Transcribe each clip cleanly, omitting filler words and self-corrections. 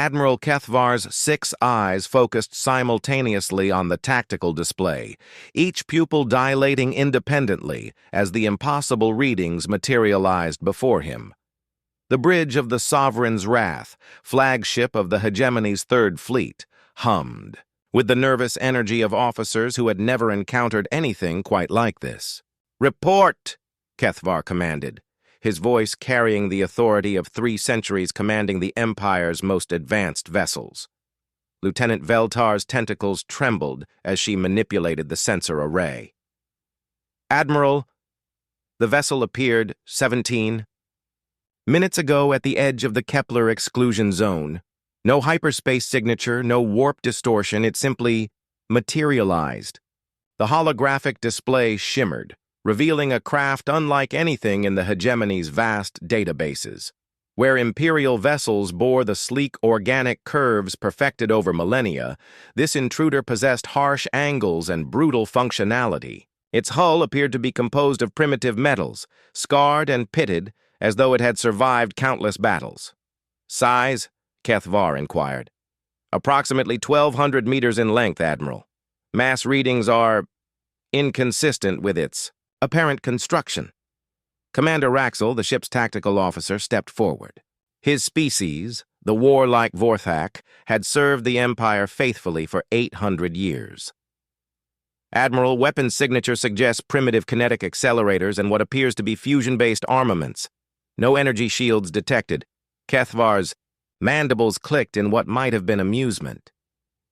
Admiral Kethvar's 6 eyes focused simultaneously on the tactical display, each pupil dilating independently as the impossible readings materialized before him. The bridge of the Sovereign's Wrath, flagship of the hegemony's Third Fleet, hummed, with the nervous energy of officers who had never encountered anything quite like this. "Report!" Kethvar commanded, his voice carrying the authority of 3 centuries commanding the Empire's most advanced vessels. Lieutenant Veltar's tentacles trembled as she manipulated the sensor array. "Admiral," the vessel appeared 17 minutes ago at the edge of the Kepler exclusion zone. No hyperspace signature, no warp distortion, it simply materialized. The holographic display shimmered, revealing a craft unlike anything in the hegemony's vast databases. Where imperial vessels bore the sleek organic curves perfected over millennia, this intruder possessed harsh angles and brutal functionality. Its hull appeared to be composed of primitive metals, scarred and pitted as though it had survived countless battles. "Size?" Kethvar inquired. "Approximately 1,200 meters in length, Admiral. Mass readings are inconsistent with its apparent construction." Commander Raxel, the ship's tactical officer, stepped forward. His species, the warlike Vorthak, had served the Empire faithfully for 800 years. "Admiral, weapon signature suggests primitive kinetic accelerators and what appears to be fusion-based armaments. No energy shields detected." Kethvar's mandibles clicked in what might have been amusement.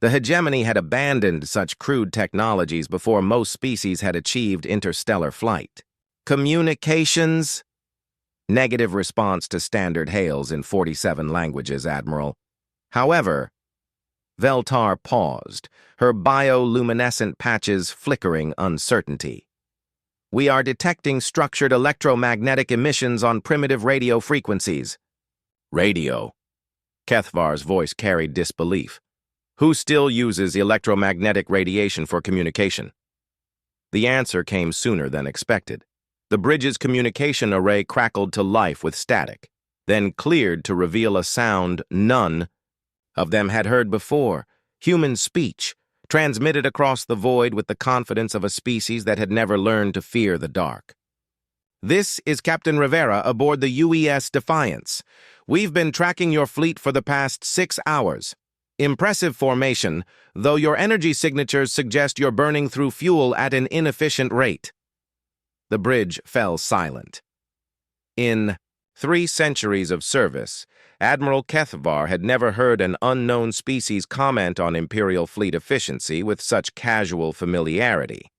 The hegemony had abandoned such crude technologies before most species had achieved interstellar flight. "Communications?" Negative response to standard hails in 47 languages, Admiral. However, Veltar paused, her bioluminescent patches flickering uncertainty. "We are detecting structured electromagnetic emissions on primitive radio frequencies." "Radio?" Kethvar's voice carried disbelief. "Who still uses electromagnetic radiation for communication?" The answer came sooner than expected. The bridge's communication array crackled to life with static, then cleared to reveal a sound none of them had heard before: human speech, transmitted across the void with the confidence of a species that had never learned to fear the dark. "This is Captain Rivera aboard the UES Defiance. We've been tracking your fleet for the past 6 hours. Impressive formation, though your energy signatures suggest you're burning through fuel at an inefficient rate." The bridge fell silent. In 3 centuries of service, Admiral Kethvar had never heard an unknown species comment on Imperial fleet efficiency with such casual familiarity.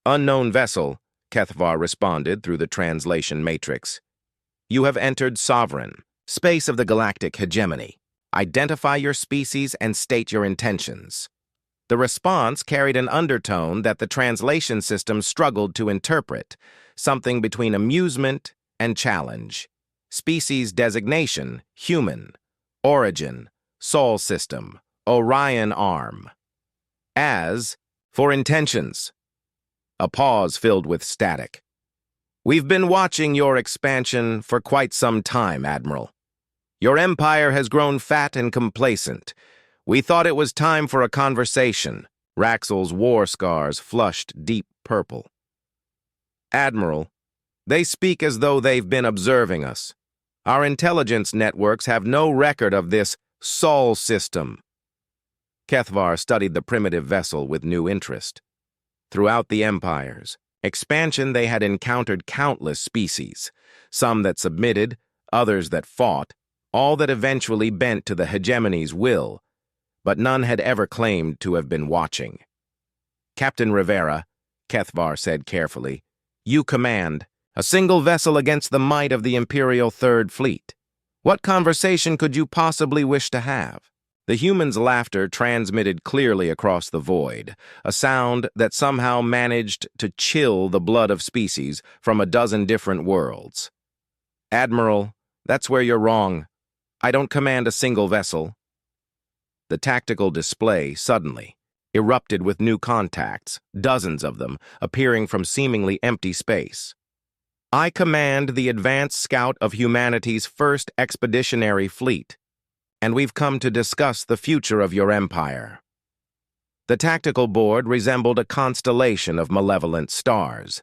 "Unknown vessel," Kethvar responded through the translation matrix. "You have entered Sovereign, space of the Galactic Hegemony. Identify your species and state your intentions." The response carried an undertone that the translation system struggled to interpret, something between amusement and challenge. Species designation: human. Origin: Sol system. Orion arm. As for intentions. A pause filled with static. "We've been watching your expansion for quite some time, Admiral. Your empire has grown fat and complacent. We thought it was time for a conversation." Raxel's war scars flushed deep purple. "Admiral, they speak as though they've been observing us. Our intelligence networks have no record of this Sol system." Kethvar studied the primitive vessel with new interest. Throughout the Empire's expansion, they had encountered countless species, some that submitted, others that fought, all that eventually bent to the hegemony's will, but none had ever claimed to have been watching. "Captain Rivera," Kethvar said carefully, "you command a single vessel against the might of the Imperial Third Fleet. What conversation could you possibly wish to have?" The human's laughter transmitted clearly across the void, a sound that somehow managed to chill the blood of species from a dozen different worlds. "Admiral, that's where you're wrong. I don't command a single vessel." The tactical display suddenly erupted with new contacts, dozens of them appearing from seemingly empty space. "I command the advanced scout of humanity's first expeditionary fleet, and we've come to discuss the future of your empire." The tactical board resembled a constellation of malevolent stars.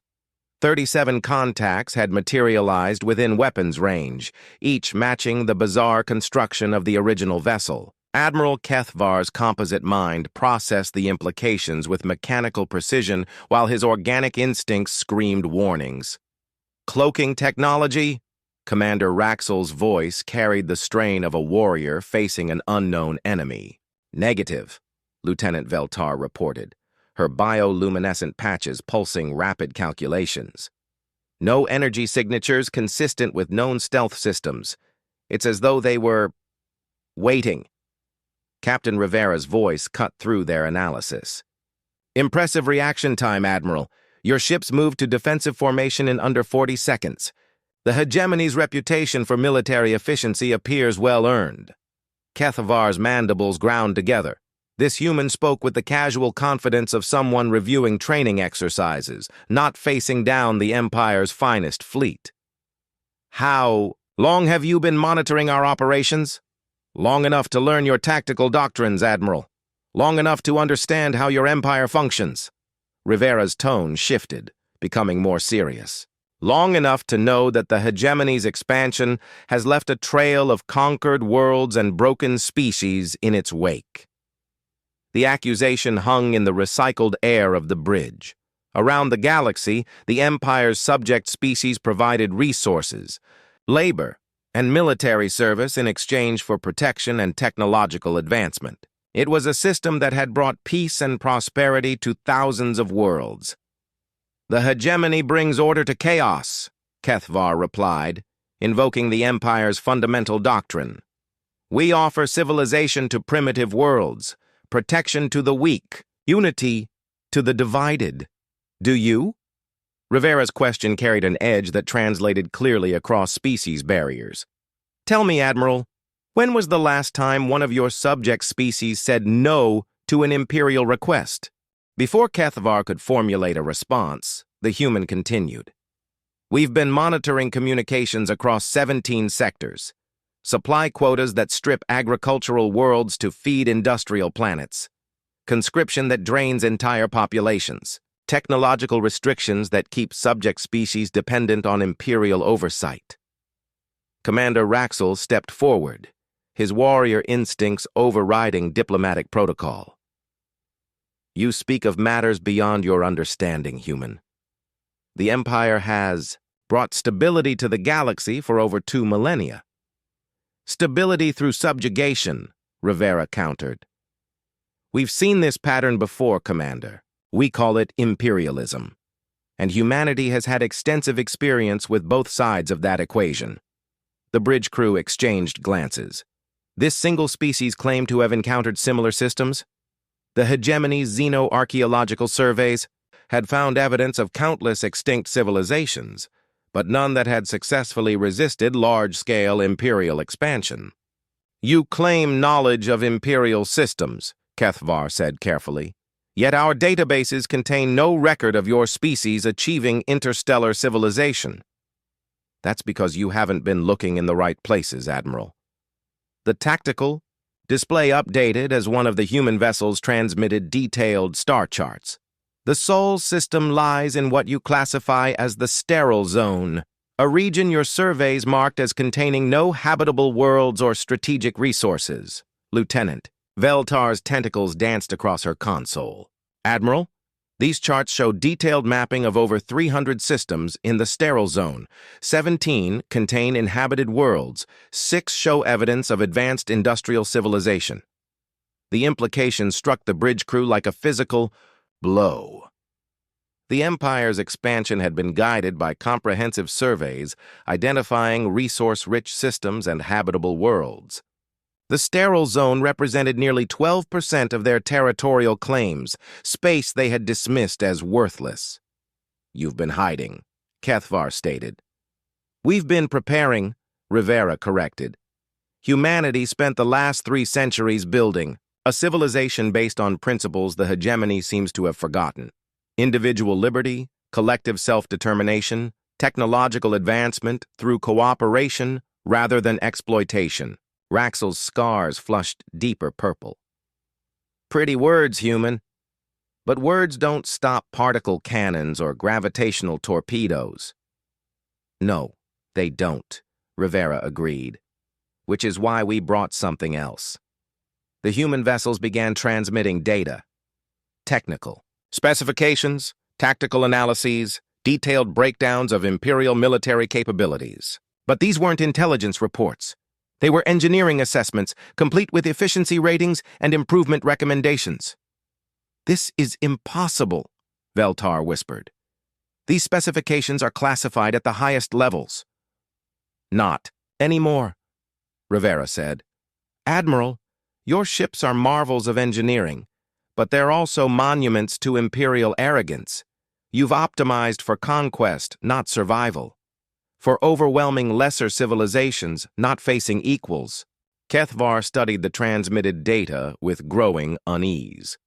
37 contacts had materialized within weapons range, each matching the bizarre construction of the original vessel. Admiral Kethvar's composite mind processed the implications with mechanical precision while his organic instincts screamed warnings. "Cloaking technology?" Commander Raxel's voice carried the strain of a warrior facing an unknown enemy. "Negative," Lieutenant Veltar reported, her bioluminescent patches pulsing rapid calculations. "No energy signatures consistent with known stealth systems. It's as though they were waiting." Captain Rivera's voice cut through their analysis. "Impressive reaction time, Admiral. Your ships moved to defensive formation in under 40 seconds. The hegemony's reputation for military efficiency appears well earned." Kethavar's mandibles ground together. This human spoke with the casual confidence of someone reviewing training exercises, not facing down the Empire's finest fleet. "How long have you been monitoring our operations?" "Long enough to learn your tactical doctrines, Admiral. Long enough to understand how your empire functions." Rivera's tone shifted, becoming more serious. "Long enough to know that the hegemony's expansion has left a trail of conquered worlds and broken species in its wake." The accusation hung in the recycled air of the bridge. Around the galaxy, the Empire's subject species provided resources, labor, and military service in exchange for protection and technological advancement. It was a system that had brought peace and prosperity to thousands of worlds. "The hegemony brings order to chaos," Kethvar replied, invoking the Empire's fundamental doctrine. "We offer civilization to primitive worlds, protection to the weak, unity to the divided. Do you?" Rivera's question carried an edge that translated clearly across species barriers. "Tell me, Admiral, when was the last time one of your subject species said no to an Imperial request?" Before Kethvar could formulate a response, the human continued. "We've been monitoring communications across 17 sectors. Supply quotas that strip agricultural worlds to feed industrial planets. Conscription that drains entire populations. Technological restrictions that keep subject species dependent on Imperial oversight." Commander Raxel stepped forward, his warrior instincts overriding diplomatic protocol. "You speak of matters beyond your understanding, human. The Empire has brought stability to the galaxy for over 2 millennia. Stability through subjugation," Rivera countered. "We've seen this pattern before, Commander. We call it imperialism. And humanity has had extensive experience with both sides of that equation." The bridge crew exchanged glances. This single species claimed to have encountered similar systems. The hegemony's xeno-archaeological surveys had found evidence of countless extinct civilizations, but none that had successfully resisted large-scale imperial expansion. "You claim knowledge of imperial systems," Kethvar said carefully. "Yet our databases contain no record of your species achieving interstellar civilization." "That's because you haven't been looking in the right places, Admiral." The tactical display updated as one of the human vessels transmitted detailed star charts. "The Sol system lies in what you classify as the sterile zone, a region your surveys marked as containing no habitable worlds or strategic resources." Lieutenant Veltar's tentacles danced across her console. "Admiral, these charts show detailed mapping of over 300 systems in the sterile zone. 17 contain inhabited worlds. 6 show evidence of advanced industrial civilization." The implication struck the bridge crew like a physical blow. The Empire's expansion had been guided by comprehensive surveys identifying resource-rich systems and habitable worlds. The sterile zone represented nearly 12% of their territorial claims, space they had dismissed as worthless. "You've been hiding," Kethvar stated. "We've been preparing," Rivera corrected. "Humanity spent the last 3 centuries building a civilization based on principles the hegemony seems to have forgotten. Individual liberty, collective self-determination, technological advancement through cooperation rather than exploitation. Raxel's scars flushed deeper purple. Pretty words, human. But words don't stop particle cannons or gravitational torpedoes. No, they don't, Rivera agreed, which is why we brought something else. The human vessels began transmitting data. Technical specifications, tactical analyses, detailed breakdowns of Imperial military capabilities. But these weren't intelligence reports. They were engineering assessments, complete with efficiency ratings and improvement recommendations. "This is impossible," Veltar whispered. "These specifications are classified at the highest levels." "Not anymore," Rivera said. "Admiral, your ships are marvels of engineering, but they're also monuments to Imperial arrogance. You've optimized for conquest, not survival. For overwhelming lesser civilizations, not facing equals." Kethvar studied the transmitted data with growing unease.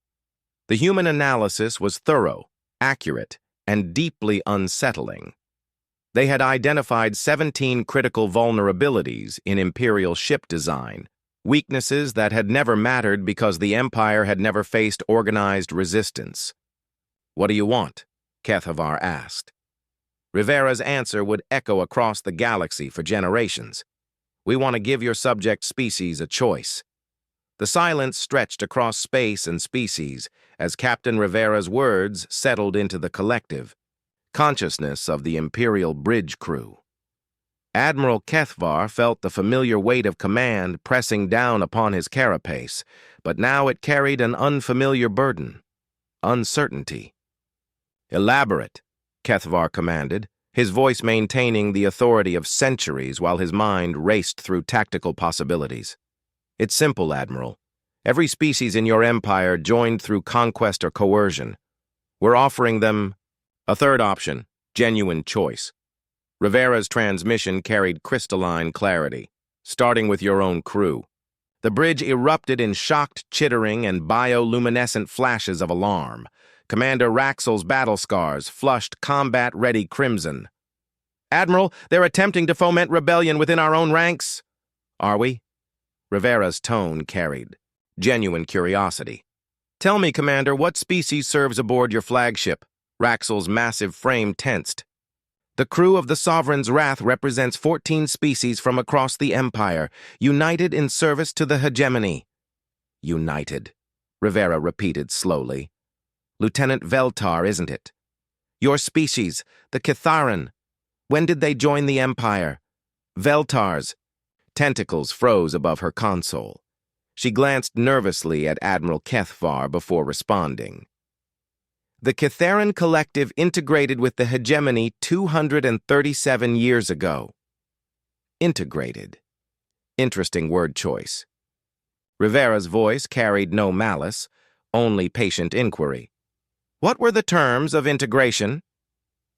The human analysis was thorough, accurate, and deeply unsettling. They had identified 17 critical vulnerabilities in Imperial ship design, weaknesses that had never mattered because the Empire had never faced organized resistance. "What do you want?" Kethvar asked. Rivera's answer would echo across the galaxy for generations. "We want to give your subject species a choice." The silence stretched across space and species as Captain Rivera's words settled into the collective consciousness of the Imperial bridge crew. Admiral Kethvar felt the familiar weight of command pressing down upon his carapace, but now it carried an unfamiliar burden: uncertainty. "Elaborate," Kethvar commanded, his voice maintaining the authority of centuries while his mind raced through tactical possibilities. "It's simple, Admiral. Every species in your empire joined through conquest or coercion. We're offering them a third option, genuine choice." Rivera's transmission carried crystalline clarity, starting with your own crew. The bridge erupted in shocked chittering and bioluminescent flashes of alarm. Commander Raxel's battle scars flushed combat-ready crimson. "Admiral, they're attempting to foment rebellion within our own ranks." "Are we?" Rivera's tone carried genuine curiosity. "Tell me, Commander, what species serves aboard your flagship?" Raxel's massive frame tensed. "The crew of the Sovereign's Wrath represents 14 species from across the Empire, united in service to the hegemony." "United," Rivera repeated slowly. "Lieutenant Veltar, isn't it? Your species, the Kitharan. When did they join the Empire?" "Veltar's." Tentacles froze above her console. She glanced nervously at Admiral Kethvar before responding. "The Kitharan Collective integrated with the hegemony 237 years ago." Integrated. Interesting word choice. Rivera's voice carried no malice, only patient inquiry. "What were the terms of integration?"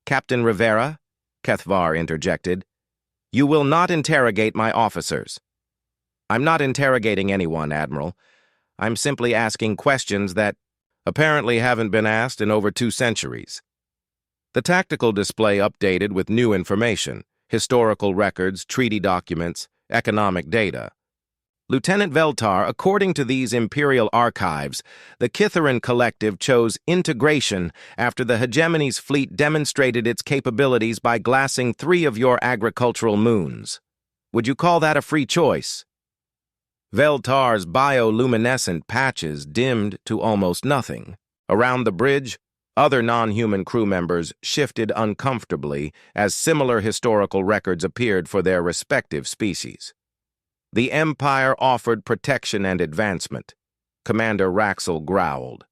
"Captain Rivera," Kethvar interjected, "you will not interrogate my officers." "I'm not interrogating anyone, Admiral. I'm simply asking questions that apparently haven't been asked in over 2 centuries. The tactical display updated with new information, historical records, treaty documents, economic data. "Lieutenant Veltar, according to these Imperial archives, the Kitharan Collective chose integration after the hegemony's fleet demonstrated its capabilities by glassing 3 of your agricultural moons. Would you call that a free choice?" Veltar's bioluminescent patches dimmed to almost nothing. Around the bridge, other non-human crew members shifted uncomfortably as similar historical records appeared for their respective species. "The Empire offered protection and advancement," Commander Raxel growled.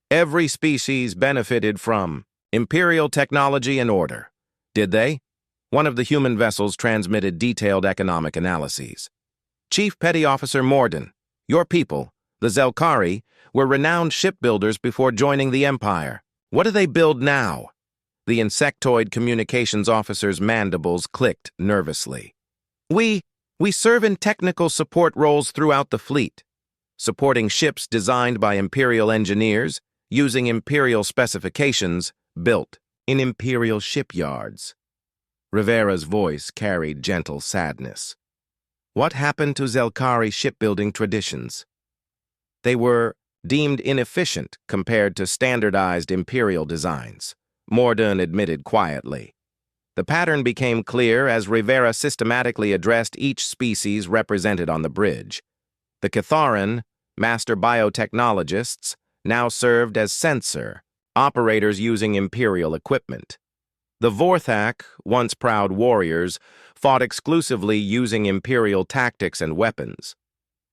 "Every species benefited from Imperial technology and order. Did they?" One of the human vessels transmitted detailed economic analyses. "Chief Petty Officer Morden, your people, the Zelkari, were renowned shipbuilders before joining the Empire. What do they build now?" The insectoid communications officer's mandibles clicked nervously. We serve in technical support roles throughout the fleet, supporting ships designed by Imperial engineers, using Imperial specifications, built in Imperial shipyards." Rivera's voice carried gentle sadness. What happened to Zelkari shipbuilding traditions? They were deemed inefficient compared to standardized imperial designs, Morden admitted quietly. The pattern became clear as Rivera systematically addressed each species represented on the bridge. The Catharan, master biotechnologists, now served as censor, operators using imperial equipment. The Vorthak, once proud warriors, fought exclusively using imperial tactics and weapons.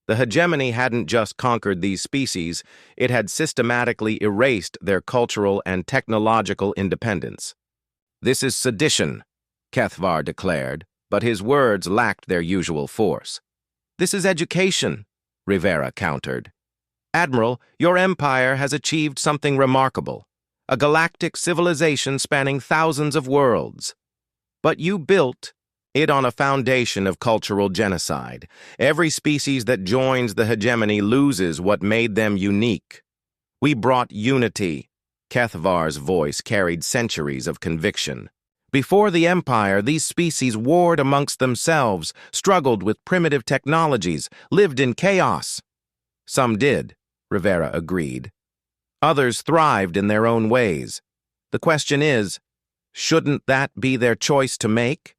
The hegemony hadn't just conquered these species, it had systematically erased their cultural and technological independence. "This is sedition," Kethvar declared, but his words lacked their usual force. "This is education," Rivera countered. "Admiral, your empire has achieved something remarkable, a galactic civilization spanning thousands of worlds. But you built it on a foundation of cultural genocide. Every species that joins the hegemony loses what made them unique. We brought unity." Kethvar's voice carried centuries of conviction. "Before the Empire, these species warred amongst themselves, struggled with primitive technologies, lived in chaos." "Some did," Rivera agreed. "Others thrived in their own ways. The question is, shouldn't that be their choice to make?"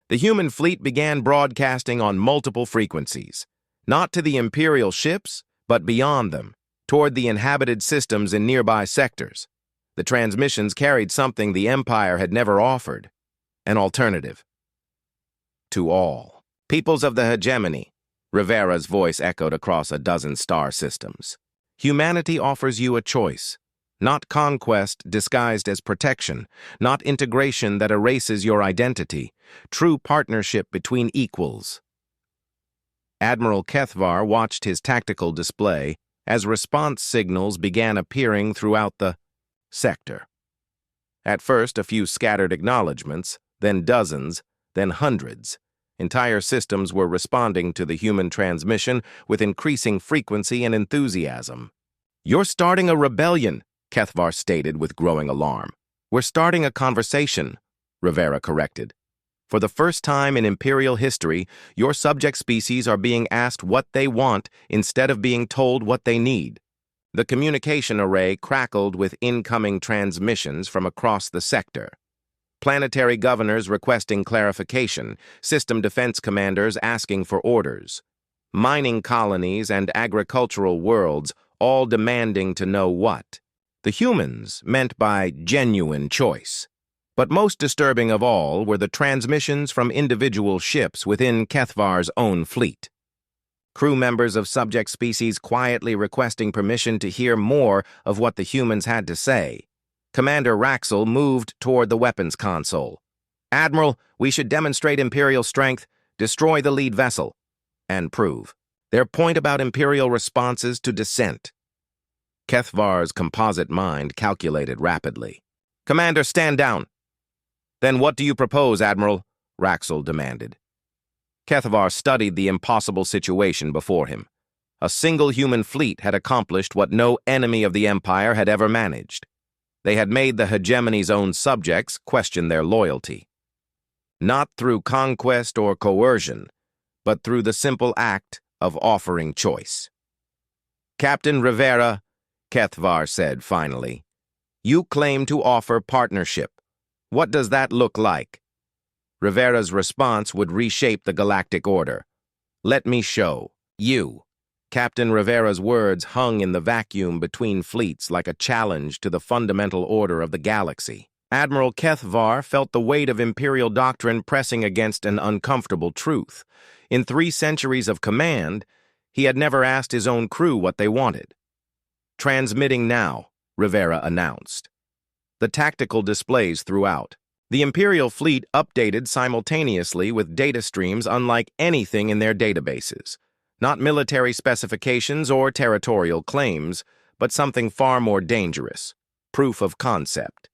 The human fleet began broadcasting on multiple frequencies, not to the Imperial ships, but beyond them, toward the inhabited systems in nearby sectors. The transmissions carried something the Empire had never offered, an alternative. "To all peoples of the hegemony," Rivera's voice echoed across a dozen star systems. "Humanity offers you a choice. Not conquest disguised as protection, not integration that erases your identity, true partnership between equals." Admiral Kethvar watched his tactical display as response signals began appearing throughout the sector. At first, a few scattered acknowledgments, then dozens, then hundreds. Entire systems were responding to the human transmission with increasing frequency and enthusiasm. "You're starting a rebellion," Kethvar stated with growing alarm. "We're starting a conversation," Rivera corrected. "For the first time in Imperial history, your subject species are being asked what they want instead of being told what they need." The communication array crackled with incoming transmissions from across the sector. Planetary governors requesting clarification, system defense commanders asking for orders. Mining colonies and agricultural worlds all demanding to know what the humans meant by genuine choice. But most disturbing of all were the transmissions from individual ships within Kethvar's own fleet. Crew members of subject species quietly requesting permission to hear more of what the humans had to say. Commander Raxel moved toward the weapons console. "Admiral, we should demonstrate Imperial strength, destroy the lead vessel, and prove their point about Imperial responses to dissent." Kethvar's composite mind calculated rapidly. "Commander, stand down." "Then what do you propose, Admiral?" Raxel demanded. Kethvar studied the impossible situation before him. A single human fleet had accomplished what no enemy of the Empire had ever managed. They had made the hegemony's own subjects question their loyalty. Not through conquest or coercion, but through the simple act of offering choice. "Captain Rivera," Kethvar said finally, "you claim to offer partnership. What does that look like?" Rivera's response would reshape the galactic order. "Let me show you." Captain Rivera's words hung in the vacuum between fleets like a challenge to the fundamental order of the galaxy. Admiral Kethvar felt the weight of Imperial doctrine pressing against an uncomfortable truth. In 3 centuries of command, he had never asked his own crew what they wanted. "Transmitting now," Rivera announced. The tactical displays throughout. The Imperial fleet updated simultaneously with data streams unlike anything in their databases. Not military specifications or territorial claims, but something far more dangerous, proof of concept.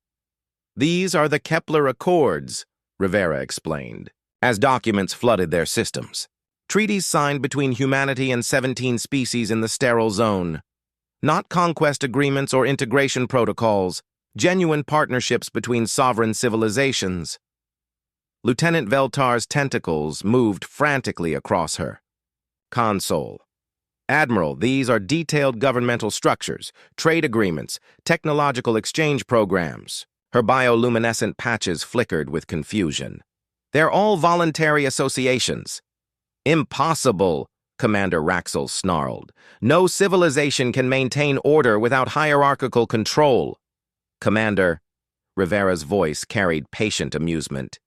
"These are the Kepler Accords," Rivera explained, as documents flooded their systems. "Treaties signed between humanity and 17 species in the sterile zone. Not conquest agreements or integration protocols, genuine partnerships between sovereign civilizations." Lieutenant Veltar's tentacles moved frantically across her. Console. Admiral, these are detailed governmental structures, trade agreements, technological exchange programs. Her bioluminescent patches flickered with confusion. They're all voluntary associations. Impossible, Commander Raxel snarled. No civilization can maintain order without hierarchical control. Commander, Rivera's voice carried patient amusement.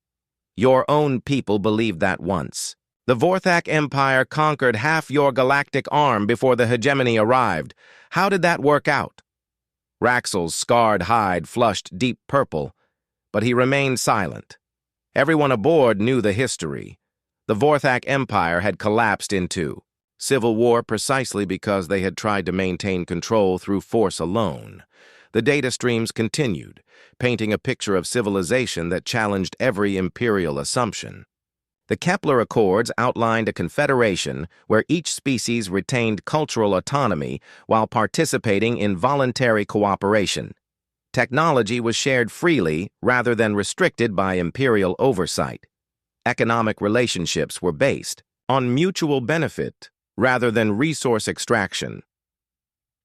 Your own people believed that once. The Vorthak Empire conquered half your galactic arm before the hegemony arrived. How did that work out? Raxel's scarred hide flushed deep purple, but he remained silent. Everyone aboard knew the history. The Vorthak Empire had collapsed into civil war precisely because they had tried to maintain control through force alone. The data streams continued, painting a picture of civilization that challenged every imperial assumption. The Kepler Accords outlined a confederation where each species retained cultural autonomy while participating in voluntary cooperation. Technology was shared freely rather than restricted by imperial oversight. Economic relationships were based on mutual benefit rather than resource extraction.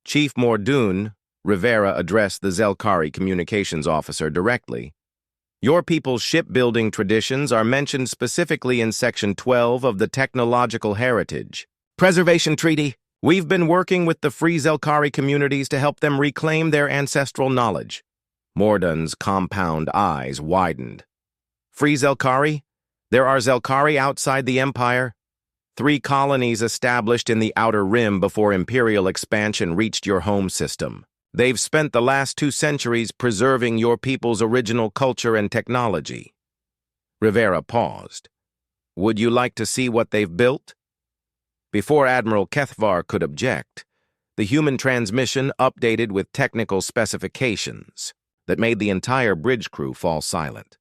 Chief Mordoon, Rivera addressed the Zelkari communications officer directly. Your people's shipbuilding traditions are mentioned specifically in Section 12 of the Technological Heritage Preservation Treaty. We've been working with the Free Zelkari communities to help them reclaim their ancestral knowledge. Mordoon's compound eyes widened. Free Zelkari? There are Zelkari outside the Empire? 3 colonies established in the Outer Rim before Imperial expansion reached your home system. They've spent the last 2 centuries preserving your people's original culture and technology. Rivera paused. Would you like to see what they've built? Before Admiral Kethvar could object, the human transmission updated with technical specifications that made the entire bridge crew fall silent.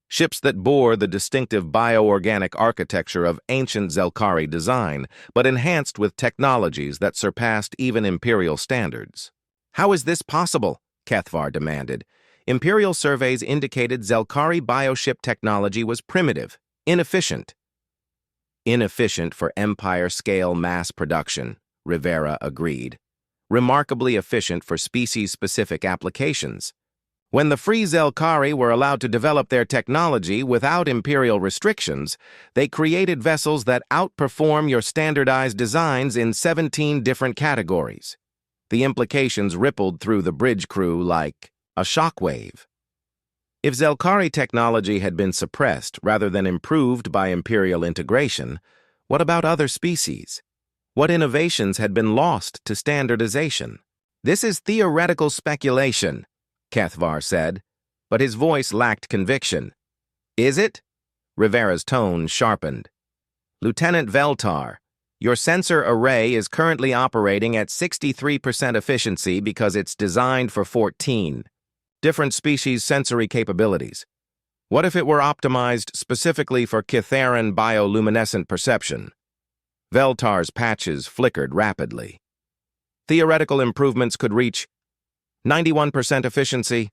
Ships that bore the distinctive bioorganic architecture of ancient Zelkari design, but enhanced with technologies that surpassed even Imperial standards. How is this possible? Kethvar demanded. Imperial surveys indicated Zelkari bioship technology was primitive, inefficient. Inefficient for Empire-scale mass production, Rivera agreed. Remarkably efficient for species-specific applications. When the Free Zelkari were allowed to develop their technology without Imperial restrictions, they created vessels that outperform your standardized designs in 17 different categories. The implications rippled through the bridge crew like a shockwave. If Zelkari technology had been suppressed rather than improved by Imperial integration, what about other species? What innovations had been lost to standardization? This is theoretical speculation, Kethvar said, but his voice lacked conviction. Is it? Rivera's tone sharpened. Lieutenant Veltar, your sensor array is currently operating at 63% efficiency because it's designed for 14 different species' sensory capabilities. What if it were optimized specifically for Kitharan bioluminescent perception? Veltar's patches flickered rapidly. Theoretical improvements could reach 91% efficiency.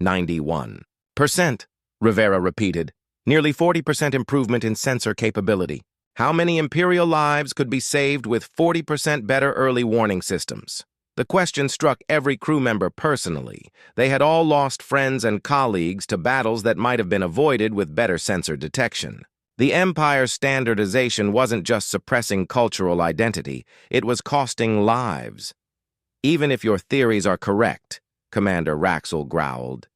91%, Rivera repeated. Nearly 40% improvement in sensor capability. How many Imperial lives could be saved with 40% better early warning systems? The question struck every crew member personally. They had all lost friends and colleagues to battles that might have been avoided with better sensor detection. The Empire's standardization wasn't just suppressing cultural identity, it was costing lives. Even if your theories are correct, Commander Raxel growled,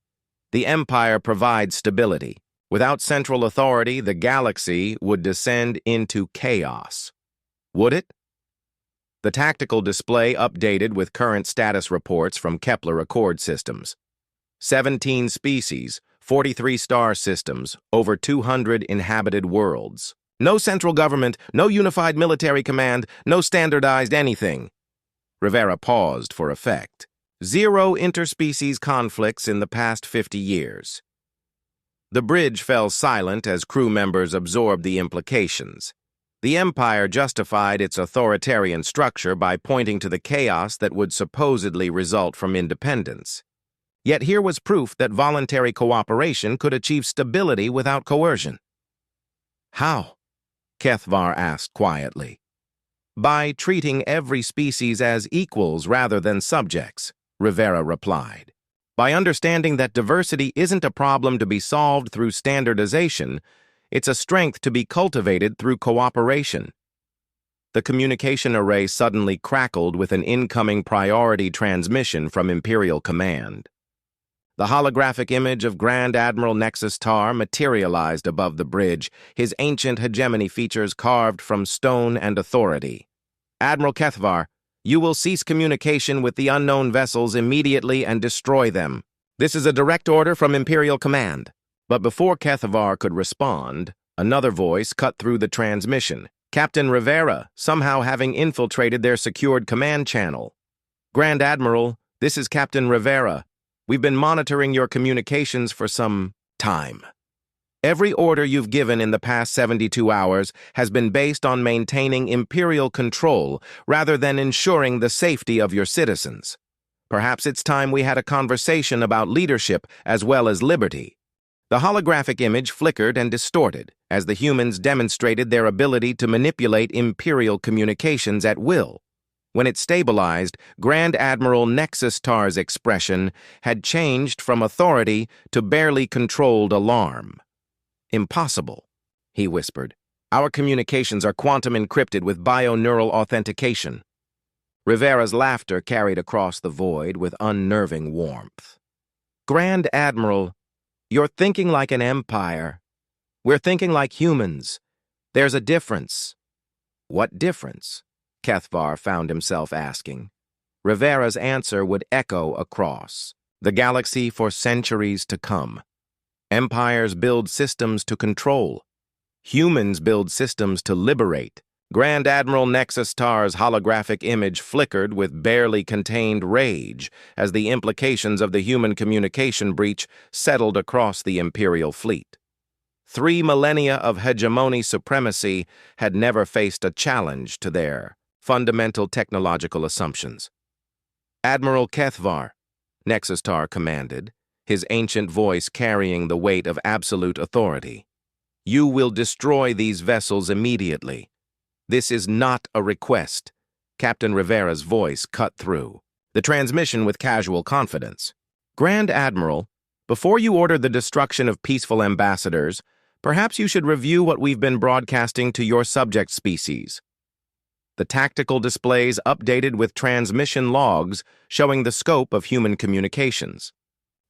the Empire provides stability. Without central authority, the galaxy would descend into chaos. Would it? The tactical display updated with current status reports from Kepler Accord systems. 17 species, 43 star systems, over 200 inhabited worlds. No central government, no unified military command, no standardized anything. Rivera paused for effect. 0 interspecies conflicts in the past 50 years. The bridge fell silent as crew members absorbed the implications. The Empire justified its authoritarian structure by pointing to the chaos that would supposedly result from independence. Yet here was proof that voluntary cooperation could achieve stability without coercion. How? Kethvar asked quietly. By treating every species as equals rather than subjects, Rivera replied. By understanding that diversity isn't a problem to be solved through standardization, it's a strength to be cultivated through cooperation. The communication array suddenly crackled with an incoming priority transmission from Imperial Command. The holographic image of Grand Admiral Nexus Tar materialized above the bridge, his ancient hegemony features carved from stone and authority. Admiral Kethvar, you will cease communication with the unknown vessels immediately and destroy them. This is a direct order from Imperial Command. But before Kethvar could respond, another voice cut through the transmission. Captain Rivera, somehow having infiltrated their secured command channel. Grand Admiral, this is Captain Rivera. We've been monitoring your communications for some time. Every order you've given in the past 72 hours has been based on maintaining Imperial control rather than ensuring the safety of your citizens. Perhaps it's time we had a conversation about leadership as well as liberty. The holographic image flickered and distorted as the humans demonstrated their ability to manipulate Imperial communications at will. When it stabilized, Grand Admiral Nexus Tar's expression had changed from authority to barely controlled alarm. Impossible, he whispered. Our communications are quantum encrypted with bio-neural authentication. Rivera's laughter carried across the void with unnerving warmth. Grand Admiral, you're thinking like an empire. We're thinking like humans. There's a difference. What difference? Kethvar found himself asking. Rivera's answer would echo across the galaxy for centuries to come. Empires build systems to control. Humans build systems to liberate. Grand Admiral Nexus Tar's holographic image flickered with barely contained rage as the implications of the human communication breach settled across the Imperial fleet. 3 millennia of hegemony supremacy had never faced a challenge to their fundamental technological assumptions. Admiral Kethvar, Nexus Tar commanded, his ancient voice carrying the weight of absolute authority. You will destroy these vessels immediately. This is not a request. Captain Rivera's voice cut through the transmission with casual confidence. Grand Admiral, before you order the destruction of peaceful ambassadors, perhaps you should review what we've been broadcasting to your subject species. The tactical displays updated with transmission logs showing the scope of human communications.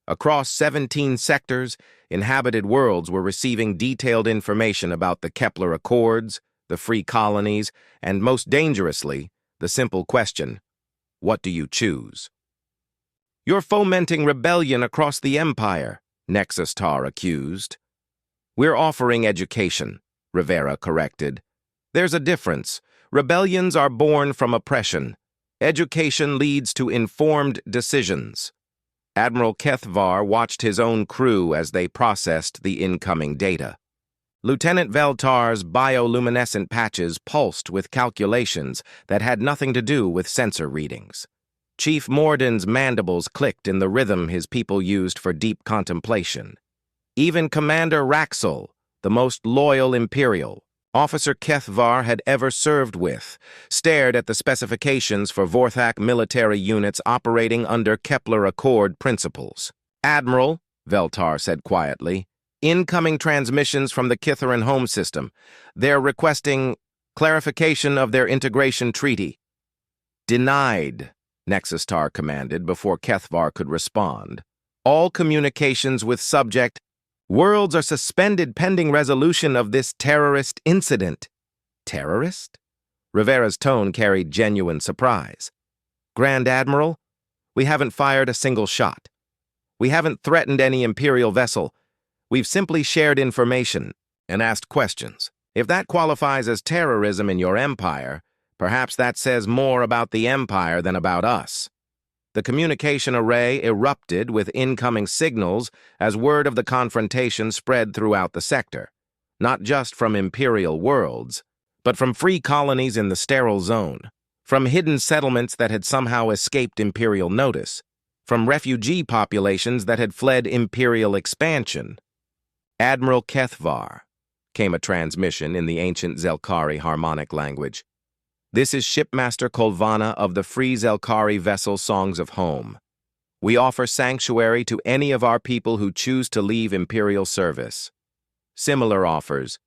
Across 17 sectors, inhabited worlds were receiving detailed information about the Kepler Accords, the free colonies, and most dangerously, the simple question, what do you choose? You're fomenting rebellion across the Empire, Nexus Tar accused. We're offering education, Rivera corrected. There's a difference. Rebellions are born from oppression. Education leads to informed decisions. Admiral Kethvar watched his own crew as they processed the incoming data. Lieutenant Veltar's bioluminescent patches pulsed with calculations that had nothing to do with sensor readings. Chief Morden's mandibles clicked in the rhythm his people used for deep contemplation. Even Commander Raxel, the most loyal Imperial, Officer Kethvar had ever served with, stared at the specifications for Vorthak military units operating under Kepler Accord principles. Admiral, Veltar said quietly, incoming transmissions from the Kitharan home system. They're requesting clarification of their integration treaty. Denied, Nexus Tar commanded before Kethvar could respond. All communications with subject worlds are suspended pending resolution of this terrorist incident. Terrorist? Rivera's tone carried genuine surprise. Grand Admiral, we haven't fired a single shot. We haven't threatened any Imperial vessel. We've simply shared information and asked questions. If that qualifies as terrorism in your empire, perhaps that says more about the empire than about us. The communication array erupted with incoming signals as word of the confrontation spread throughout the sector, not just from Imperial worlds, but from free colonies in the sterile zone, from hidden settlements that had somehow escaped Imperial notice. from refugee populations that had fled Imperial expansion. Admiral Kethvar, came a transmission in the ancient Zelkari harmonic language. This is Shipmaster Kolvana of the Free Zelkari vessel Songs of Home. We offer sanctuary to any of our people who choose to leave Imperial service. Similar offers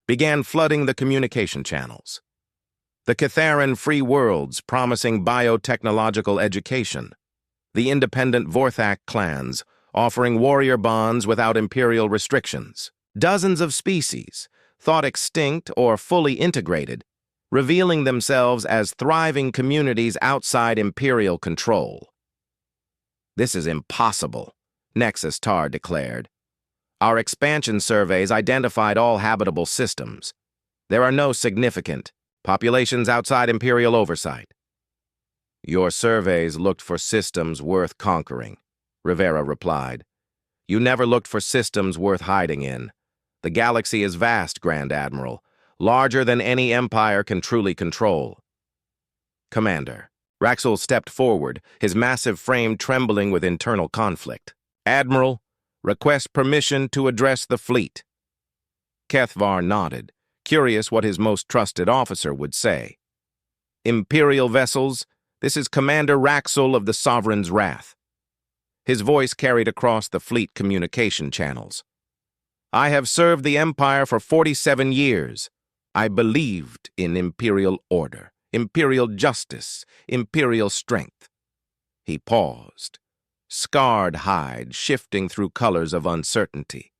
began flooding the communication channels. The Catharan free worlds promising biotechnological education. The independent Vorthak clans offering warrior bonds without Imperial restrictions. Dozens of species, thought extinct or fully integrated, revealing themselves as thriving communities outside Imperial control. This is impossible, Nexus Tar declared. Our expansion surveys identified all habitable systems. There are no significant populations outside Imperial oversight. Your surveys looked for systems worth conquering, Rivera replied. You never looked for systems worth hiding in. The galaxy is vast, Grand Admiral, larger than any empire can truly control. Commander. Raxel stepped forward, his massive frame trembling with internal conflict. Admiral, request permission to address the fleet. Kethvar nodded, curious what his most trusted officer would say. Imperial vessels, this is Commander Raxel of the Sovereign's Wrath. His voice carried across the fleet communication channels. I have served the Empire for 47 years. I believed in Imperial order, Imperial justice, Imperial strength. He paused, scarred hide shifting through colors of uncertainty.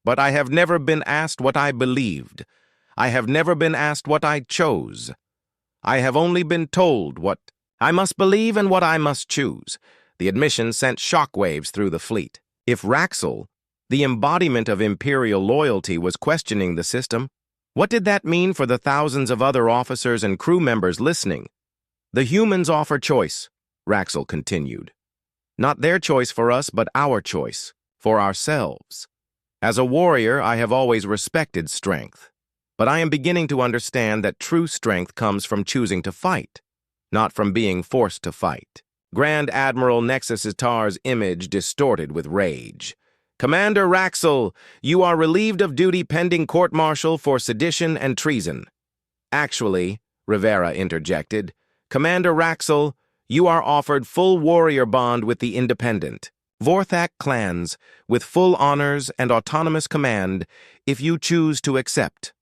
But I have never been asked what I believed. I have never been asked what I chose. I have only been told what I must believe and what I must choose. The admission sent shockwaves through the fleet. If Raxel, the embodiment of Imperial loyalty, was questioning the system, what did that mean for the thousands of other officers and crew members listening? The humans offer choice, Raxel continued. Not their choice for us, but our choice, for ourselves. As a warrior, I have always respected strength. But I am beginning to understand that true strength comes from choosing to fight, not from being forced to fight. Grand Admiral Nexus Itar's image distorted with rage. Commander Raxel, you are relieved of duty pending court-martial for sedition and treason. Actually, Rivera interjected, Commander Raxel, you are offered full warrior bond with the independent Vorthak clans with full honors and autonomous command if you choose to accept.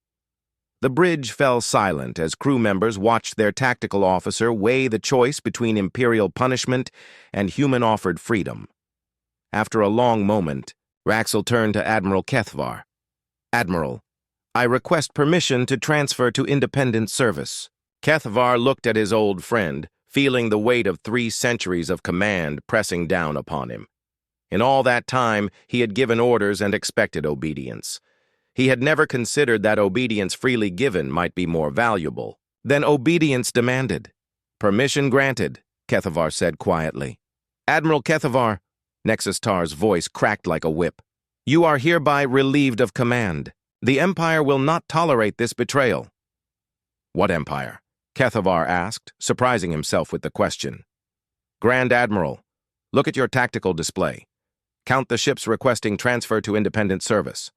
The bridge fell silent as crew members watched their tactical officer weigh the choice between Imperial punishment and human-offered freedom. After a long moment, Raxel turned to Admiral Kethvar. Admiral, I request permission to transfer to independent service. Kethvar looked at his old friend, feeling the weight of 3 centuries of command pressing down upon him. In all that time, he had given orders and expected obedience. He had never considered that obedience freely given might be more valuable than obedience demanded. Permission granted, Kethvar said quietly. Admiral Kethvar, Nexus Tar's voice cracked like a whip. You are hereby relieved of command. The Empire will not tolerate this betrayal. What Empire? Kethvar asked, surprising himself with the question. Grand Admiral, look at your tactical display. Count the ships requesting transfer to independent service.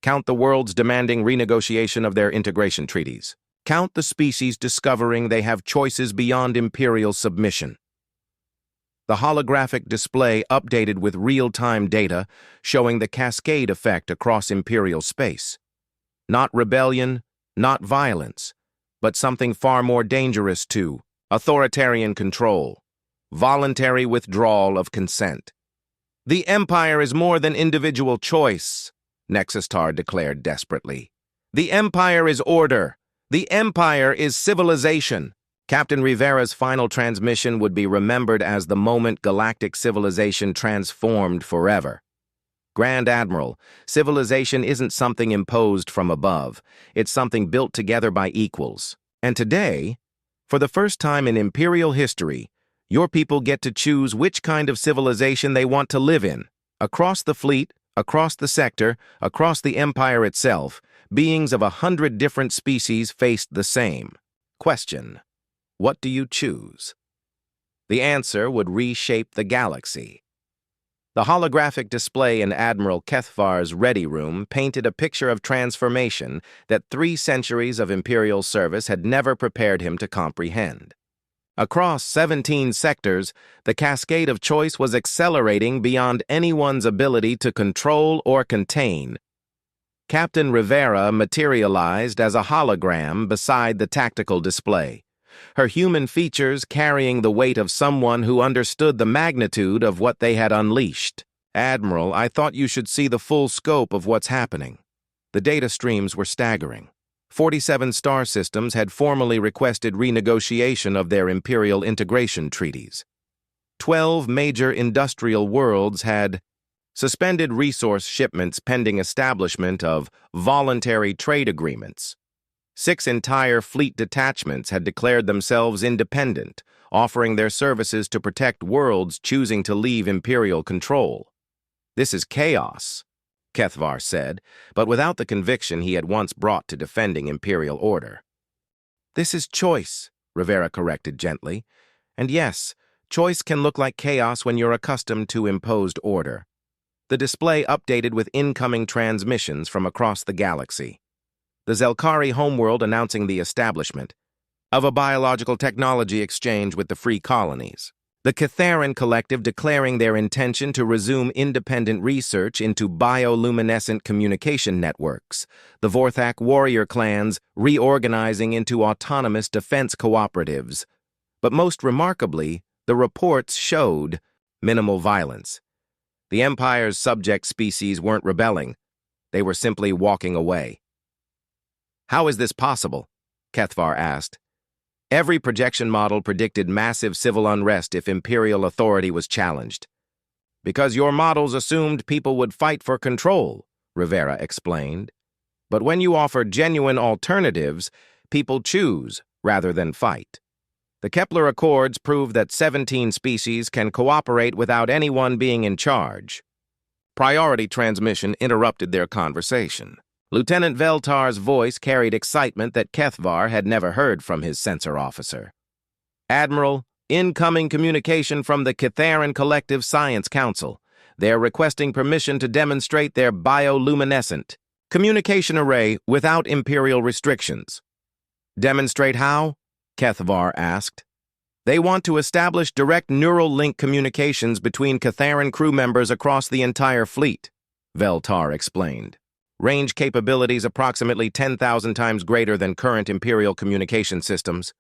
Count the worlds demanding renegotiation of their integration treaties. Count the species discovering they have choices beyond Imperial submission. The holographic display updated with real-time data showing the cascade effect across Imperial space. Not rebellion, not violence, but something far more dangerous too, authoritarian control, voluntary withdrawal of consent. The Empire is more than individual choice, Nexus Tar declared desperately. The Empire is order. The Empire is civilization. Captain Rivera's final transmission would be remembered as the moment galactic civilization transformed forever. Grand Admiral, civilization isn't something imposed from above. It's something built together by equals. And today, for the first time in Imperial history, your people get to choose which kind of civilization they want to live in. Across the fleet, across the sector, across the Empire itself, beings of 100 different species faced the same question. What do you choose? The answer would reshape the galaxy. The holographic display in Admiral Kethvar's ready room painted a picture of transformation that 3 centuries of Imperial service had never prepared him to comprehend. Across 17 sectors, the cascade of choice was accelerating beyond anyone's ability to control or contain. Captain Rivera materialized as a hologram beside the tactical display, her human features carrying the weight of someone who understood the magnitude of what they had unleashed. "Admiral, I thought you should see the full scope of what's happening." The data streams were staggering. 47 star systems had formally requested renegotiation of their Imperial integration treaties. 12 major industrial worlds had suspended resource shipments pending establishment of voluntary trade agreements. 6 entire fleet detachments had declared themselves independent, offering their services to protect worlds choosing to leave Imperial control. "This is chaos," Kethvar said, but without the conviction he had once brought to defending Imperial order. "This is choice," Rivera corrected gently. "And yes, choice can look like chaos when you're accustomed to imposed order." The display updated with incoming transmissions from across the galaxy. The Zelkari homeworld announcing the establishment of a biological technology exchange with the free colonies. The Catharan Collective declaring their intention to resume independent research into bioluminescent communication networks. The Vorthak warrior clans reorganizing into autonomous defense cooperatives. But most remarkably, the reports showed minimal violence. The Empire's subject species weren't rebelling. They were simply walking away. "How is this possible?" Kethvar asked. "Every projection model predicted massive civil unrest if Imperial authority was challenged." "Because your models assumed people would fight for control," Rivera explained. "But when you offer genuine alternatives, people choose rather than fight. The Kepler Accords prove that 17 species can cooperate without anyone being in charge." Priority transmission interrupted their conversation. Lieutenant Veltar's voice carried excitement that Kethvar had never heard from his sensor officer. "Admiral, incoming communication from the Catharan Collective Science Council. They're requesting permission to demonstrate their bioluminescent communication array without Imperial restrictions." "Demonstrate how?" Kethvar asked. "They want to establish direct neural link communications between Catharan crew members across the entire fleet," Veltar explained. "Range capabilities approximately 10,000 times greater than current Imperial communication systems."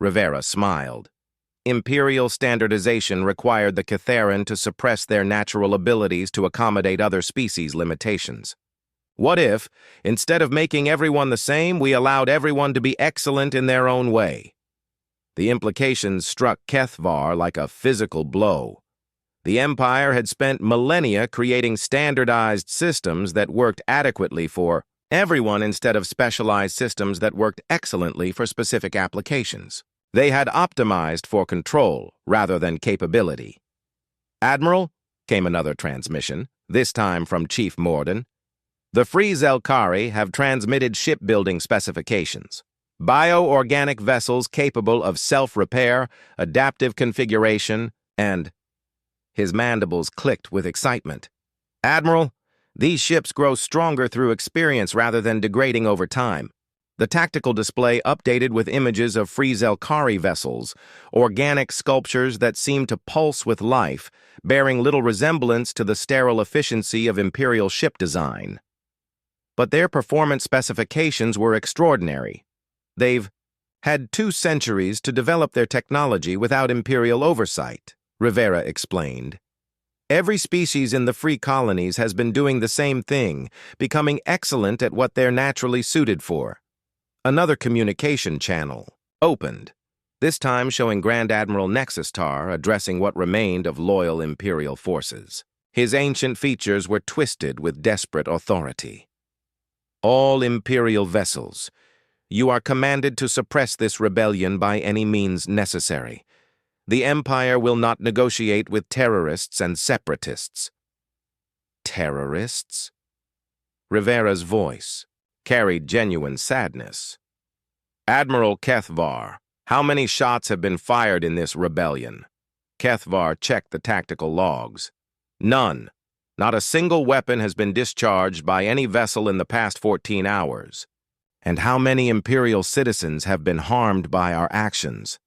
Rivera smiled. Imperial standardization required the Catharan to suppress their natural abilities to accommodate other species' limitations. "What if, instead of making everyone the same, we allowed everyone to be excellent in their own way?" The implications struck Kethvar like a physical blow. The Empire had spent millennia creating standardized systems that worked adequately for everyone instead of specialized systems that worked excellently for specific applications. They had optimized for control rather than capability. "Admiral," came another transmission, this time from Chief Morden. "The Free Zelkari have transmitted shipbuilding specifications. Bioorganic vessels capable of self-repair, adaptive configuration, and..." His mandibles clicked with excitement. "Admiral, these ships grow stronger through experience rather than degrading over time." The tactical display updated with images of free Zelkari vessels, organic sculptures that seemed to pulse with life, bearing little resemblance to the sterile efficiency of Imperial ship design. But their performance specifications were extraordinary. They've had 2 centuries to develop their technology without Imperial oversight, Rivera explained. "Every species in the free colonies has been doing the same thing, becoming excellent at what they're naturally suited for." Another communication channel opened, this time showing Grand Admiral Nexustar addressing what remained of loyal Imperial forces. His ancient features were twisted with desperate authority. "All Imperial vessels, you are commanded to suppress this rebellion by any means necessary. The Empire will not negotiate with terrorists and separatists." "Terrorists?" Rivera's voice carried genuine sadness. "Admiral Kethvar, how many shots have been fired in this rebellion?" Kethvar checked the tactical logs. None. Not a single weapon has been discharged by any vessel in the past 14 hours. And how many Imperial citizens have been harmed by our actions?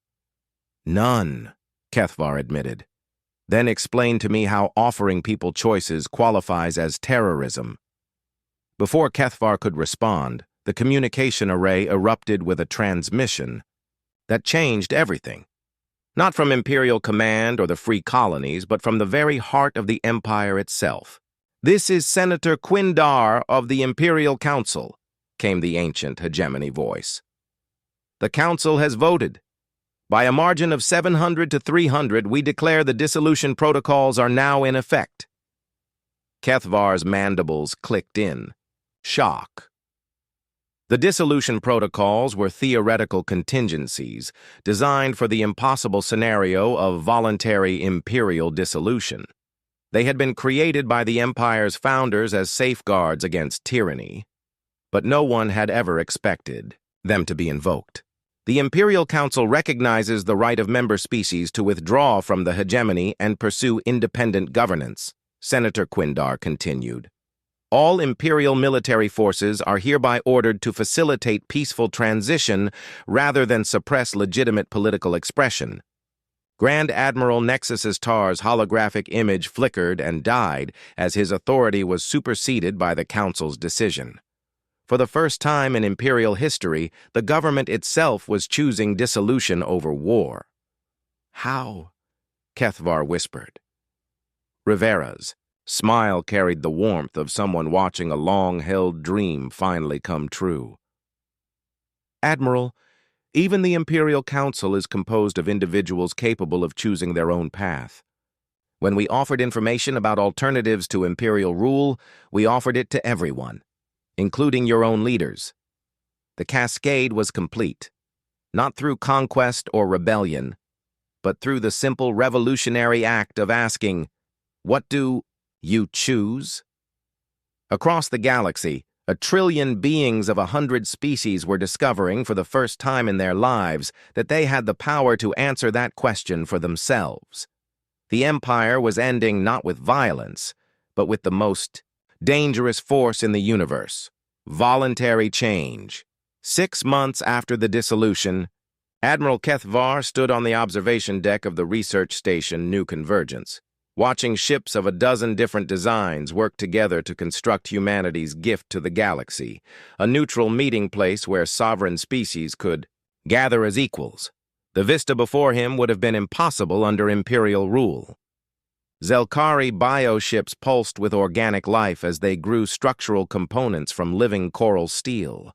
None, Kethvar admitted. Then explained to me how offering people choices qualifies as terrorism. Before Kethvar could respond, the communication array erupted with a transmission that changed everything. Not from Imperial Command or the Free Colonies, but from the very heart of the Empire itself. "This is Senator Quindar of the Imperial Council," came the ancient hegemony voice. "The Council has voted. By a margin of 700 to 300, we declare the dissolution protocols are now in effect." Kethvar's mandibles clicked in. Shock. The dissolution protocols were theoretical contingencies designed for the impossible scenario of voluntary imperial dissolution. They had been created by the Empire's founders as safeguards against tyranny, but no one had ever expected them to be invoked. The Imperial Council recognizes the right of member species to withdraw from the hegemony and pursue independent governance, Senator Quindar continued. All Imperial military forces are hereby ordered to facilitate peaceful transition rather than suppress legitimate political expression. Grand Admiral Nexus Tar's holographic image flickered and died as his authority was superseded by the Council's decision. For the first time in Imperial history, the government itself was choosing dissolution over war. "How?" Kethvar whispered. Rivera's smile carried the warmth of someone watching a long-held dream finally come true. "Admiral, even the Imperial Council is composed of individuals capable of choosing their own path. When we offered information about alternatives to Imperial rule, we offered it to everyone, including your own leaders. The cascade was complete, not through conquest or rebellion, but through the simple revolutionary act of asking, 'What do you choose?' Across the galaxy, 1,000,000,000,000 beings of 100 species were discovering for the first time in their lives that they had the power to answer that question for themselves. The Empire was ending not with violence, but with the most dangerous force in the universe, voluntary change. 6 months after the dissolution, Admiral Kethvar stood on the observation deck of the research station New Convergence, watching ships of a dozen different designs work together to construct humanity's gift to the galaxy, a neutral meeting place where sovereign species could gather as equals. The vista before him would have been impossible under Imperial rule. Zelkari bioships pulsed with organic life as they grew structural components from living coral steel.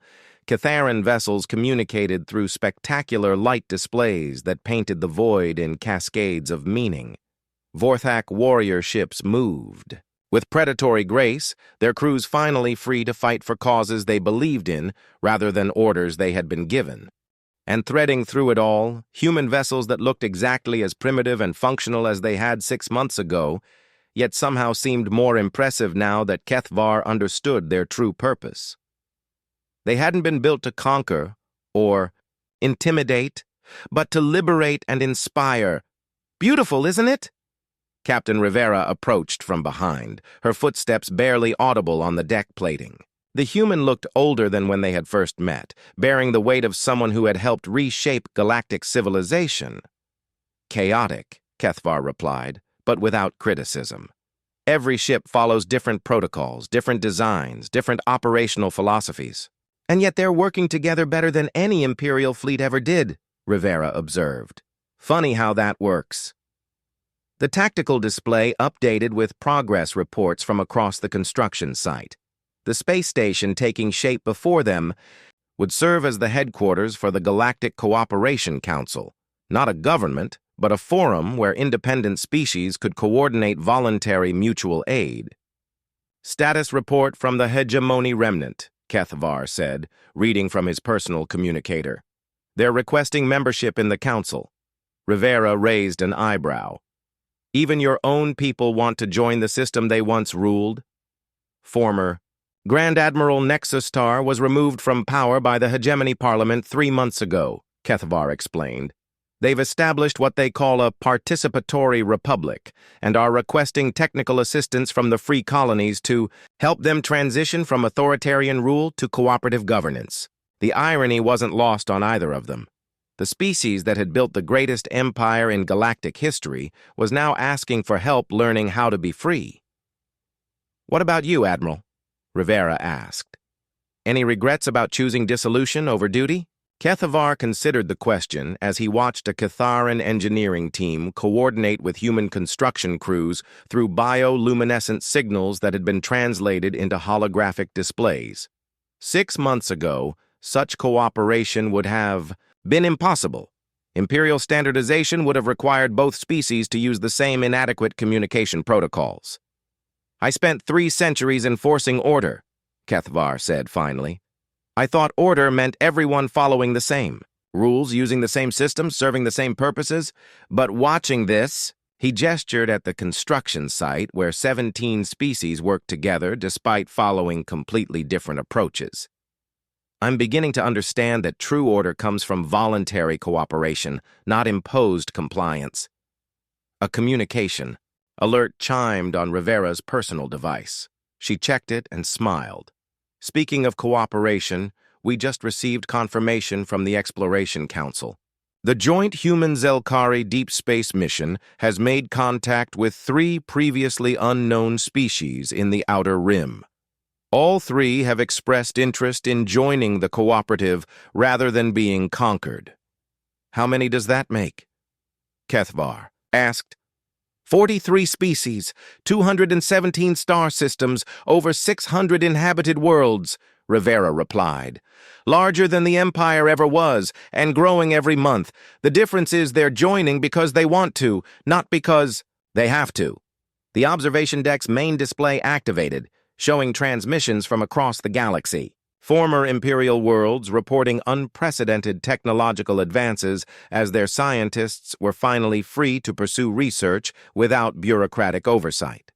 Catharan vessels communicated through spectacular light displays that painted the void in cascades of meaning. Vorthak warrior ships moved. With predatory grace, their crews finally free to fight for causes they believed in rather than orders they had been given. And threading through it all, human vessels that looked exactly as primitive and functional as they had 6 months ago, yet somehow seemed more impressive now that Kethvar understood their true purpose. They hadn't been built to conquer or intimidate, but to liberate and inspire. Beautiful, isn't it? Captain Rivera approached from behind, her footsteps barely audible on the deck plating. The human looked older than when they had first met, bearing the weight of someone who had helped reshape galactic civilization. "Chaotic," Kethvar replied, but without criticism. "Every ship follows different protocols, different designs, different operational philosophies. And yet they're working together better than any Imperial fleet ever did," Rivera observed. "Funny how that works." The tactical display updated with progress reports from across the construction site. The space station taking shape before them would serve as the headquarters for the Galactic Cooperation Council, not a government, but a forum where independent species could coordinate voluntary mutual aid. "Status report from the Hegemony Remnant," Kethvar said, reading from his personal communicator. "They're requesting membership in the council." Rivera raised an eyebrow. "Even your own people want to join the system they once ruled?" Former Grand Admiral Nexus was removed from power by the Hegemony Parliament 3 months ago, Kethvar explained. They've established what they call a participatory republic and are requesting technical assistance from the free colonies to help them transition from authoritarian rule to cooperative governance. The irony wasn't lost on either of them. The species that had built the greatest empire in galactic history was now asking for help learning how to be free. "What about you, Admiral?" Rivera asked. "Any regrets about choosing dissolution over duty?" HFY considered the question as he watched a Catharan engineering team coordinate with human construction crews through bioluminescent signals that had been translated into holographic displays. 6 months ago, such cooperation would have been impossible. Imperial standardization would have required both species to use the same inadequate communication protocols. "I spent 3 centuries enforcing order," HFY said finally. "I thought order meant everyone following the same, rules using the same systems, serving the same purposes. But watching this," he gestured at the construction site where 17 species worked together despite following completely different approaches. "I'm beginning to understand that true order comes from voluntary cooperation, not imposed compliance." A communication alert chimed on Rivera's personal device. She checked it and smiled. "Speaking of cooperation, we just received confirmation from the Exploration Council. The joint human-Zelkari deep space mission has made contact with 3 previously unknown species in the Outer Rim. All 3 have expressed interest in joining the cooperative rather than being conquered." "How many does that make?" HFY asked. 43 species, 217 star systems, over 600 inhabited worlds," Rivera replied. "Larger than the Empire ever was, and growing every month. The difference is they're joining because they want to, not because they have to." The observation deck's main display activated, showing transmissions from across the galaxy. Former Imperial worlds reporting unprecedented technological advances as their scientists were finally free to pursue research without bureaucratic oversight.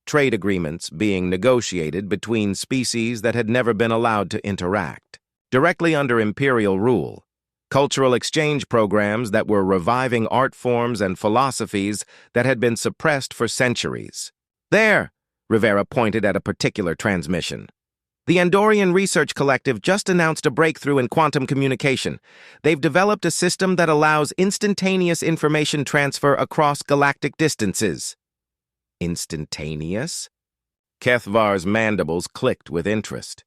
Trade agreements being negotiated between species that had never been allowed to interact. Directly under Imperial rule, cultural exchange programs that were reviving art forms and philosophies that had been suppressed for centuries. "There," Rivera pointed at a particular transmission. "The Andorian Research Collective just announced a breakthrough in quantum communication. They've developed a system that allows instantaneous information transfer across galactic distances." "Instantaneous?" HFY's mandibles clicked with interest.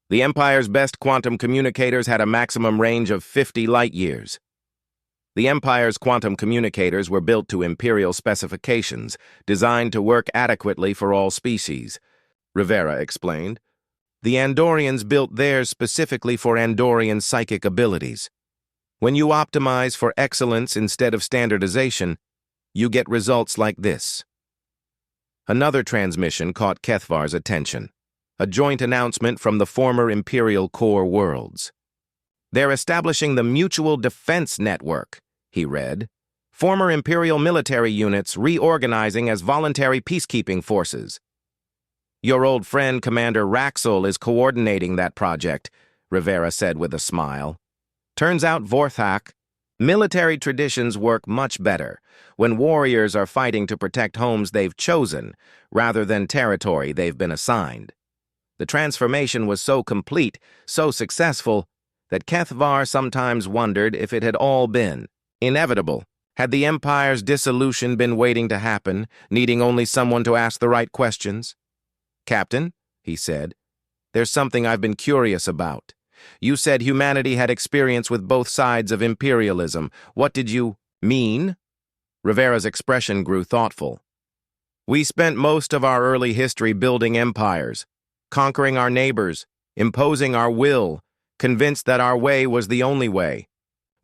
"The Empire's best quantum communicators had a maximum range of 50 light-years. The Empire's quantum communicators were built to Imperial specifications, designed to work adequately for all species," Rivera explained. "The Andorians built theirs specifically for Andorian psychic abilities. When you optimize for excellence instead of standardization, you get results like this." Another transmission caught HFY's attention, a joint announcement from the former Imperial core worlds. "They're establishing the Mutual Defense Network," he read. "Former Imperial military units reorganizing as voluntary peacekeeping forces. Your old friend, Commander Raxel, is coordinating that project," Rivera said with a smile. "Turns out Vorthak, military traditions work much better when warriors are fighting to protect homes they've chosen rather than territory they've been assigned. The transformation was so complete, so successful, that HFY sometimes wondered if it had all been inevitable. Had the Empire's dissolution been waiting to happen, needing only someone to ask the right questions? "Captain," he said, "there's something I've been curious about. You said humanity had experience with both sides of imperialism. What did you mean?" Rivera's expression grew thoughtful. "We spent most of our early history building empires, conquering our neighbors, imposing our will, convinced that our way was the only way.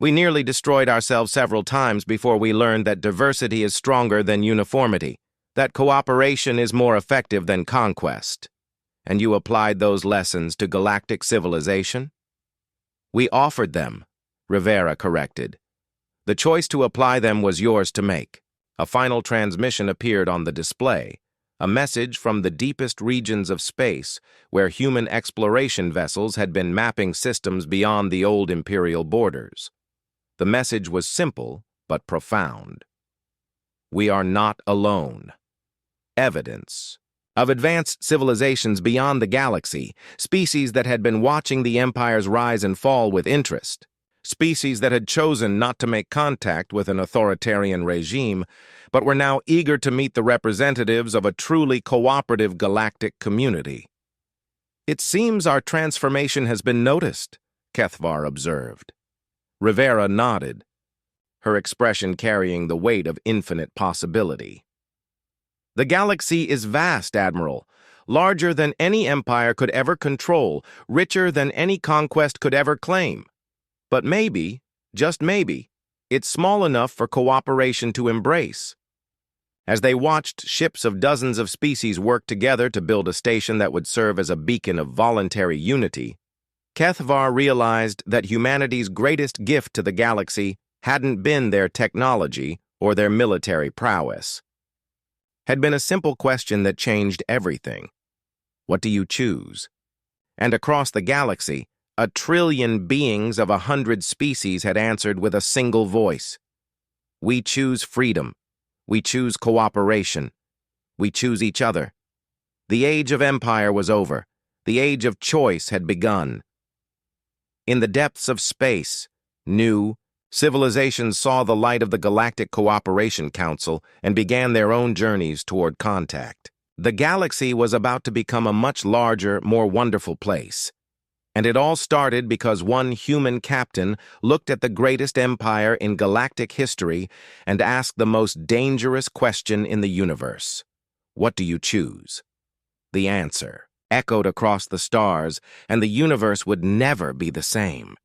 We nearly destroyed ourselves several times before we learned that diversity is stronger than uniformity, that cooperation is more effective than conquest. And you applied those lessons to galactic civilization?" "We offered them," Rivera corrected. "The choice to apply them was yours to make." A final transmission appeared on the display, a message from the deepest regions of space, where human exploration vessels had been mapping systems beyond the old Imperial borders. The message was simple but profound. We are not alone. Evidence of advanced civilizations beyond the galaxy, species that had been watching the Empire's rise and fall with interest, species that had chosen not to make contact with an authoritarian regime, but were now eager to meet the representatives of a truly cooperative galactic community. "It seems our transformation has been noticed," Kethvar observed. Rivera nodded, her expression carrying the weight of infinite possibility. "The galaxy is vast, Admiral, larger than any empire could ever control, richer than any conquest could ever claim. But maybe, just maybe, it's small enough for cooperation to embrace." As they watched ships of dozens of species work together to build a station that would serve as a beacon of voluntary unity, Kethvar realized that humanity's greatest gift to the galaxy hadn't been their technology or their military prowess. Had been a simple question that changed everything. What do you choose? And across the galaxy, 1 trillion beings of 100 species had answered with a single voice. We choose freedom. We choose cooperation. We choose each other. The age of empire was over. The age of choice had begun. In the depths of space, new civilizations saw the light of the Galactic Cooperation Council and began their own journeys toward contact. The galaxy was about to become a much larger, more wonderful place. And it all started because one human captain looked at the greatest empire in galactic history and asked the most dangerous question in the universe. What do you choose? The answer echoed across the stars, and the universe would never be the same.